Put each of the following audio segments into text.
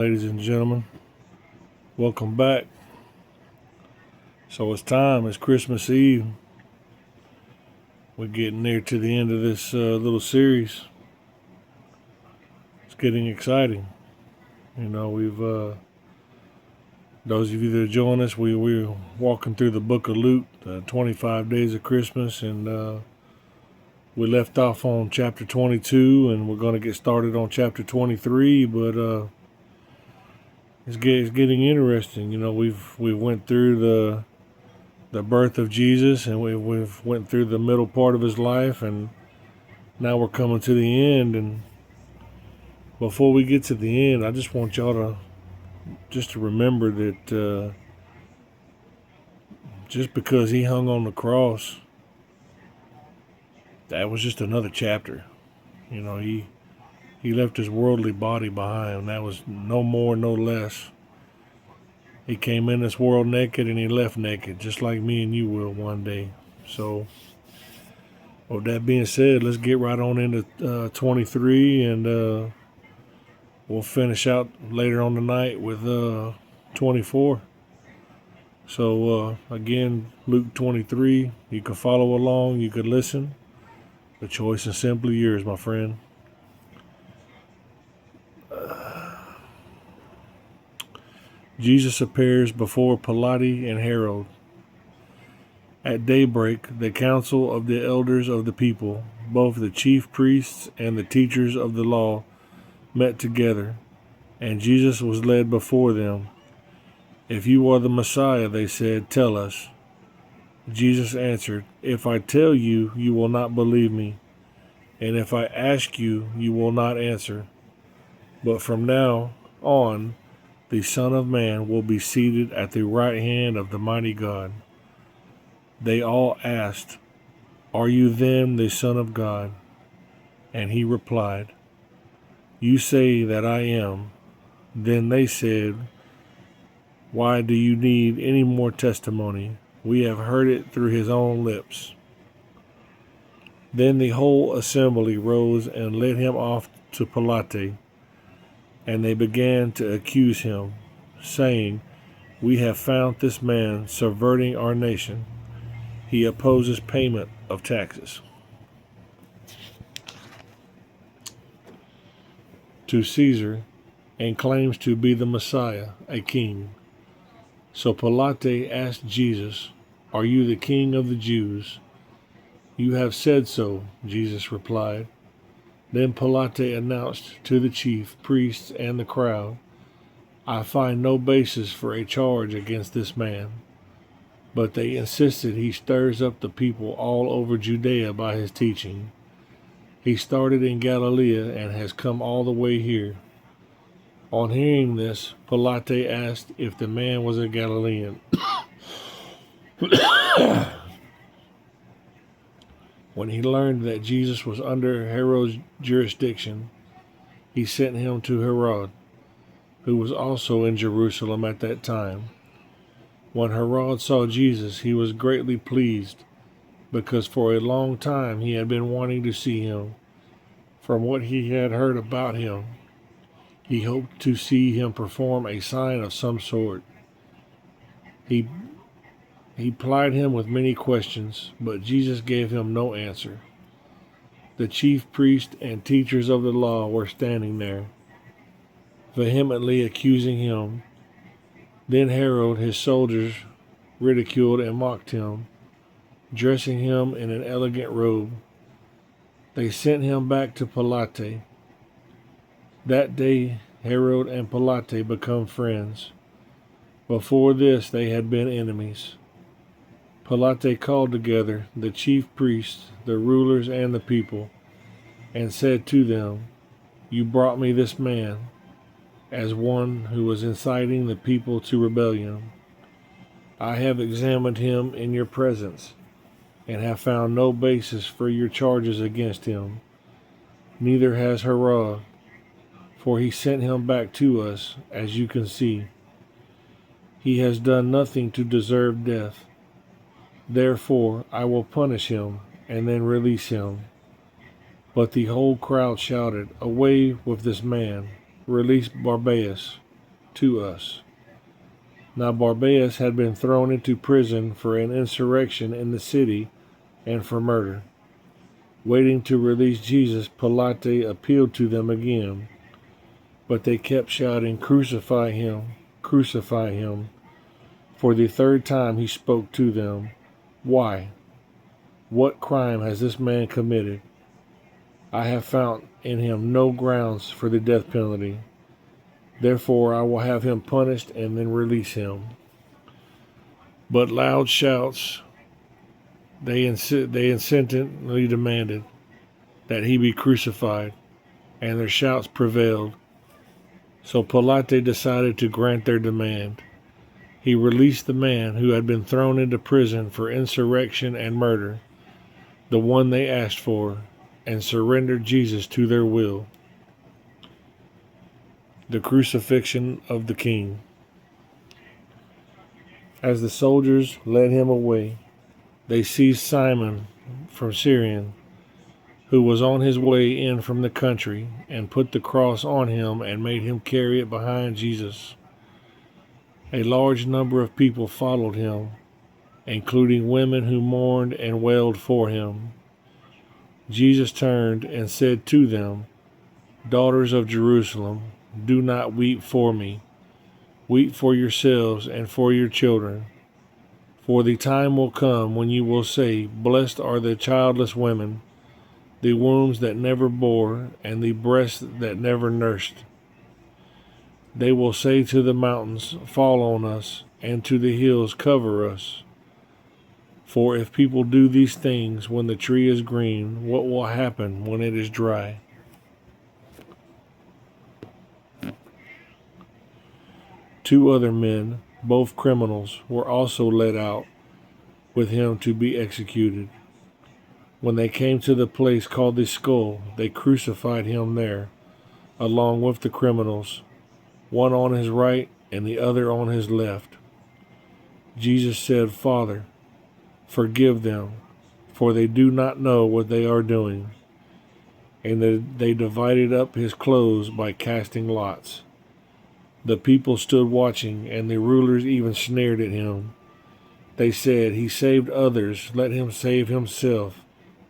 Ladies and gentlemen, welcome back. So it's Christmas Eve. We're getting near to the end of this little series. It's getting exciting. We've those of you that join us, we're walking through the book of Luke, 25 days of Christmas, and we left off on chapter 22, and we're going to get started on chapter 23. But it's getting interesting. We went through the birth of Jesus, and we've went through the middle part of his life, and now we're coming to the end. And before we get to the end, I just want y'all to remember that just because he hung on the cross, that was just another chapter. He left his worldly body behind. That was no more, no less. He came in this world naked and he left naked, just like me and you will one day. So, with that being said, let's get right on into 23, and we'll finish out later on tonight with 24. So, again, Luke 23, you can follow along, you could listen. The choice is simply yours, my friend. Jesus appears before Pilate and Herod. At daybreak, the council of the elders of the people, both the chief priests and the teachers of the law, met together, and Jesus was led before them. "If you are the Messiah," they said, "tell us." Jesus answered, "If I tell you, you will not believe me, and if I ask you, you will not answer. But from now on, the Son of Man will be seated at the right hand of the mighty God." They all asked, "Are you then the Son of God?" And he replied, "You say that I am." Then they said, "Why do you need any more testimony? We have heard it through his own lips." Then the whole assembly rose and led him off to Pilate, and they began to accuse him, saying, "We have found this man subverting our nation. He opposes payment of taxes to Caesar and claims to be the Messiah, a king." So Pilate asked Jesus, "Are you the king of the Jews?" "You have said so," Jesus replied. Then Pilate announced to the chief priests and the crowd, "I find no basis for a charge against this man." But they insisted he stirs up the people all over Judea by his teaching. He started in Galilee and has come all the way here. On hearing this, Pilate asked if the man was a Galilean. When he learned that Jesus was under Herod's jurisdiction, he sent him to Herod, who was also in Jerusalem at that time. When Herod saw Jesus, he was greatly pleased, because for a long time he had been wanting to see him. From what he had heard about him, he hoped to see him perform a sign of some sort. He plied him with many questions, but Jesus gave him no answer. The chief priests and teachers of the law were standing there, vehemently accusing him. Then Herod, his soldiers, ridiculed and mocked him, dressing him in an elegant robe. They sent him back to Pilate. That day, Herod and Pilate become friends. Before this, they had been enemies. Pilate called together the chief priests, the rulers, and the people, and said to them, "You brought me this man as one who was inciting the people to rebellion. I have examined him in your presence, and have found no basis for your charges against him. Neither has Herod, for he sent him back to us, as you can see. He has done nothing to deserve death. Therefore, I will punish him and then release him." But the whole crowd shouted, "Away with this man! Release Barabbas!" to us. Now Barabbas had been thrown into prison for an insurrection in the city and for murder. Waiting to release Jesus, Pilate appealed to them again, but they kept shouting, "Crucify him! Crucify him!" For the third time he spoke to them. "Why? What crime has this man committed? I have found in him no grounds for the death penalty. Therefore I will have him punished and then release him." But loud shouts, they insistently demanded that he be crucified, and their shouts prevailed. So Pilate decided to grant their demand. He released the man who had been thrown into prison for insurrection and murder, the one they asked for, and surrendered Jesus to their will. The crucifixion of the king. As the soldiers led him away, they seized Simon from Cyrene, who was on his way in from the country, and put the cross on him and made him carry it behind Jesus. A large number of people followed him, including women who mourned and wailed for him. Jesus turned and said to them, "Daughters of Jerusalem, do not weep for me. Weep for yourselves and for your children. For the time will come when you will say, 'Blessed are the childless women, the wombs that never bore, and the breasts that never nursed.' They will say to the mountains, 'Fall on us,' and to the hills, 'Cover us.' For if people do these things when the tree is green, what will happen when it is dry?" Two other men, both criminals, were also led out with him to be executed. When they came to the place called the Skull, they crucified him there, along with the criminals, one on his right and the other on his left. Jesus said, "Father, forgive them, for they do not know what they are doing." And they divided up his clothes by casting lots. The people stood watching, and the rulers even sneered at him. They said, "He saved others, let him save himself,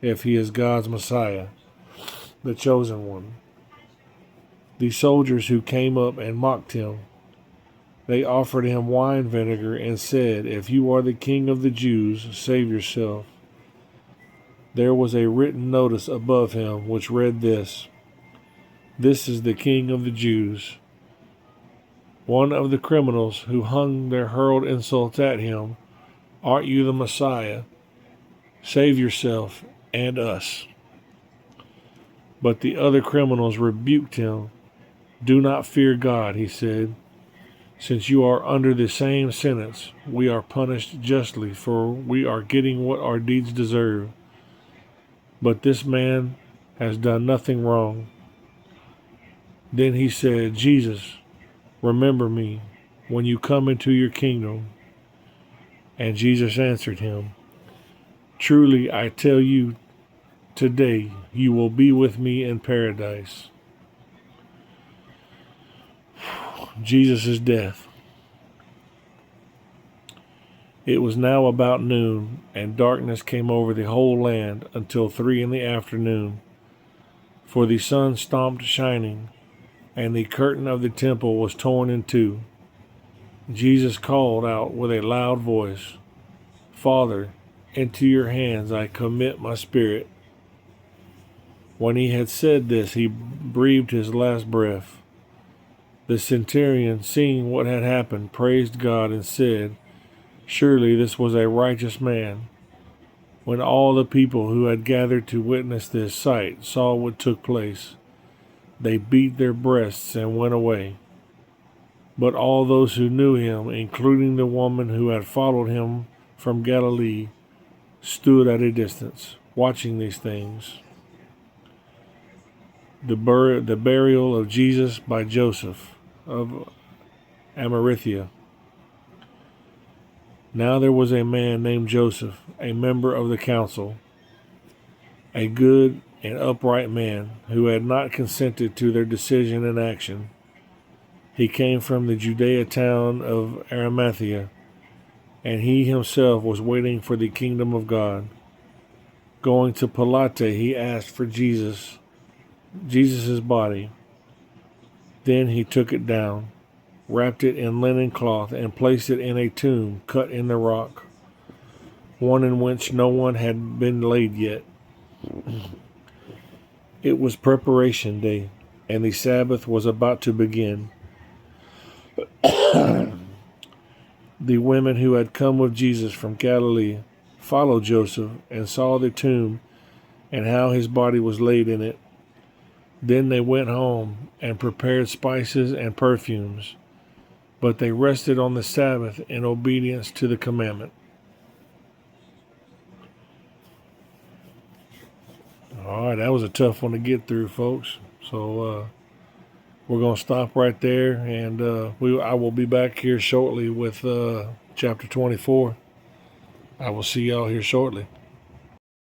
if he is God's Messiah, the chosen one." The soldiers who came up and mocked him, they offered him wine vinegar and said, "If you are the king of the Jews, save yourself." There was a written notice above him which read this: "This is the King of the Jews." One of the criminals who hung there hurled insults at him. "Aren't you the Messiah? Save yourself and us." But the other criminals rebuked him. "Do not fear God," he said. "Since you are under the same sentence, we are punished justly, for we are getting what our deeds deserve. But this man has done nothing wrong." Then he said, "Jesus, remember me when you come into your kingdom." And Jesus answered him, "Truly I tell you, today you will be with me in paradise." Jesus' death. It was now about noon, and darkness came over the whole land until 3 p.m, for the sun stopped shining, and the curtain of the temple was torn in two. Jesus called out with a loud voice, "Father, into your hands I commit my spirit." When he had said this, he breathed his last breath. The centurion, seeing what had happened, praised God and said, "Surely this was a righteous man." When all the people who had gathered to witness this sight saw what took place, they beat their breasts and went away. But all those who knew him, including the woman who had followed him from Galilee, stood at a distance, watching these things. The burial of Jesus by Joseph of Arimathea. Now there was a man named Joseph, a member of the council, a good and upright man, who had not consented to their decision and action. He came from the Judea town of Arimathea, and he himself was waiting for the kingdom of God. Going to Pilate, he asked for Jesus' body. Then he took it down, wrapped it in linen cloth, and placed it in a tomb cut in the rock, one in which no one had been laid yet. It was preparation day, and the Sabbath was about to begin. The women who had come with Jesus from Galilee followed Joseph and saw the tomb and how his body was laid in it. Then they went home and prepared spices and perfumes, but they rested on the Sabbath in obedience to the commandment. All right, that was a tough one to get through, folks. So we're going to stop right there, and I will be back here shortly with chapter 24. I will see y'all here shortly.